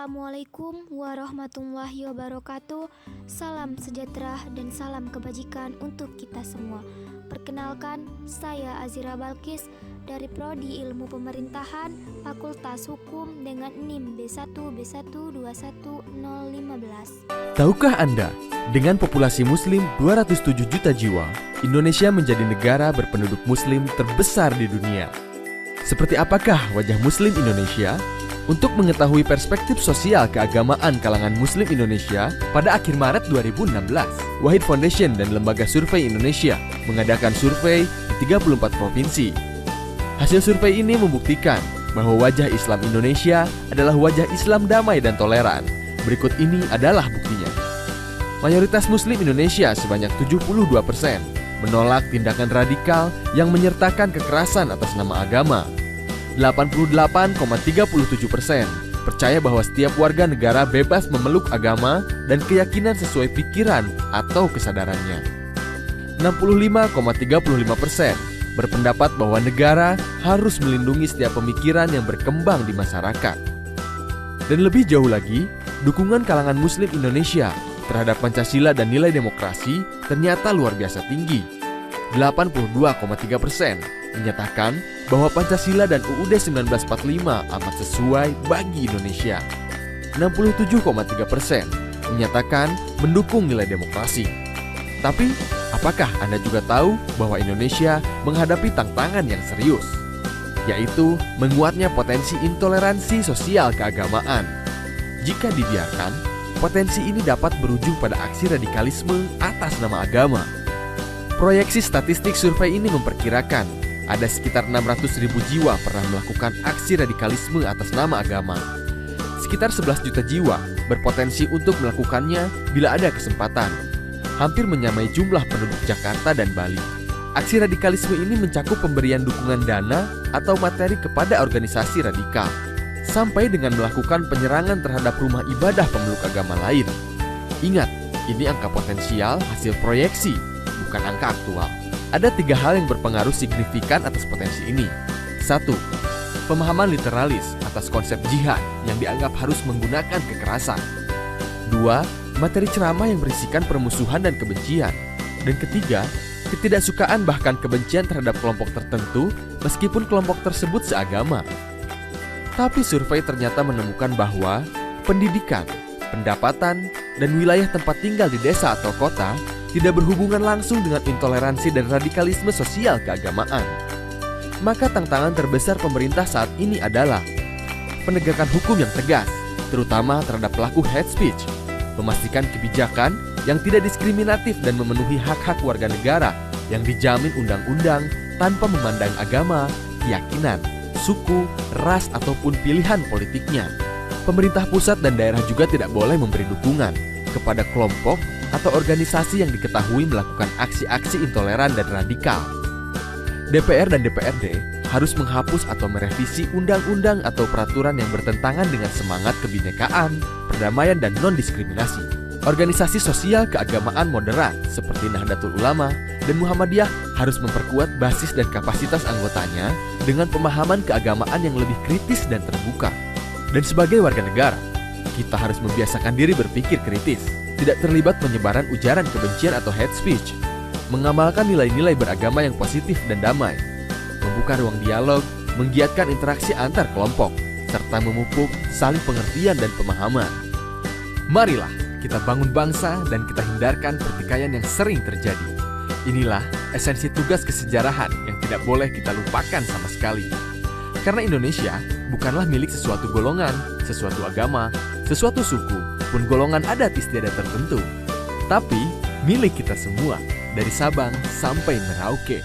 Assalamualaikum warahmatullahi wabarakatuh. Salam sejahtera dan salam kebajikan untuk kita semua. Perkenalkan, saya Azira Balkis dari Prodi Ilmu Pemerintahan Fakultas Hukum dengan NIM B1B121015. Tahukah Anda, dengan populasi muslim 207 juta jiwa, Indonesia menjadi negara berpenduduk muslim terbesar di dunia. Seperti apakah wajah muslim Indonesia? Untuk mengetahui perspektif sosial keagamaan kalangan muslim Indonesia, pada akhir Maret 2016, Wahid Foundation dan Lembaga Survei Indonesia mengadakan survei di 34 provinsi. Hasil survei ini membuktikan bahwa wajah Islam Indonesia adalah wajah Islam damai dan toleran. Berikut ini adalah buktinya. Mayoritas muslim Indonesia sebanyak 72% menolak tindakan radikal yang menyertakan kekerasan atas nama agama. 88,37% percaya bahwa setiap warga negara bebas memeluk agama dan keyakinan sesuai pikiran atau kesadarannya. 65,35% berpendapat bahwa negara harus melindungi setiap pemikiran yang berkembang di masyarakat. Dan lebih jauh lagi, dukungan kalangan muslim Indonesia terhadap Pancasila dan nilai demokrasi ternyata luar biasa tinggi. 82,3% menyatakan bahwa Pancasila dan UUD 1945 amat sesuai bagi Indonesia. 67,3% menyatakan mendukung nilai demokrasi. Tapi, apakah Anda juga tahu bahwa Indonesia menghadapi tantangan yang serius, yaitu menguatnya potensi intoleransi sosial keagamaan? Jika dibiarkan, potensi ini dapat berujung pada aksi radikalisme atas nama agama. Proyeksi statistik survei ini memperkirakan ada sekitar 600.000 jiwa pernah melakukan aksi radikalisme atas nama agama. Sekitar 11 juta jiwa berpotensi untuk melakukannya bila ada kesempatan. Hampir menyamai jumlah penduduk Jakarta dan Bali. Aksi radikalisme ini mencakup pemberian dukungan dana atau materi kepada organisasi radikal, sampai dengan melakukan penyerangan terhadap rumah ibadah pemeluk agama lain. Ingat, ini angka potensial hasil proyeksi, bukan angka aktual. Ada 3 hal yang berpengaruh signifikan atas potensi ini. 1. Pemahaman literalis atas konsep jihad yang dianggap harus menggunakan kekerasan. 2. Materi ceramah yang berisikan permusuhan dan kebencian. Dan ketiga, ketidaksukaan bahkan kebencian terhadap kelompok tertentu meskipun kelompok tersebut seagama. Tapi survei ternyata menemukan bahwa pendidikan, pendapatan, dan wilayah tempat tinggal di desa atau kota tidak berhubungan langsung dengan intoleransi dan radikalisme sosial keagamaan. Maka tantangan terbesar pemerintah saat ini adalah penegakan hukum yang tegas, terutama terhadap pelaku hate speech, memastikan kebijakan yang tidak diskriminatif dan memenuhi hak-hak warga negara yang dijamin undang-undang tanpa memandang agama, keyakinan, suku, ras, ataupun pilihan politiknya. Pemerintah pusat dan daerah juga tidak boleh memberi dukungan kepada kelompok atau organisasi yang diketahui melakukan aksi-aksi intoleran dan radikal. DPR dan DPRD harus menghapus atau merevisi undang-undang atau peraturan yang bertentangan dengan semangat kebinekaan, perdamaian, dan non-diskriminasi. Organisasi sosial keagamaan moderat seperti Nahdlatul Ulama dan Muhammadiyah harus memperkuat basis dan kapasitas anggotanya dengan pemahaman keagamaan yang lebih kritis dan terbuka. Dan sebagai warga negara, kita harus membiasakan diri berpikir kritis, tidak terlibat penyebaran ujaran kebencian atau hate speech, mengamalkan nilai-nilai beragama yang positif dan damai, membuka ruang dialog, menggiatkan interaksi antar kelompok, serta memupuk saling pengertian dan pemahaman. Marilah kita bangun bangsa dan kita hindarkan pertikaian yang sering terjadi. Inilah esensi tugas kesejarahan yang tidak boleh kita lupakan sama sekali. Karena Indonesia bukanlah milik sesuatu golongan, sesuatu agama, sesuatu suku, pun golongan adat istiadat tertentu, tapi milik kita semua, dari Sabang sampai Merauke.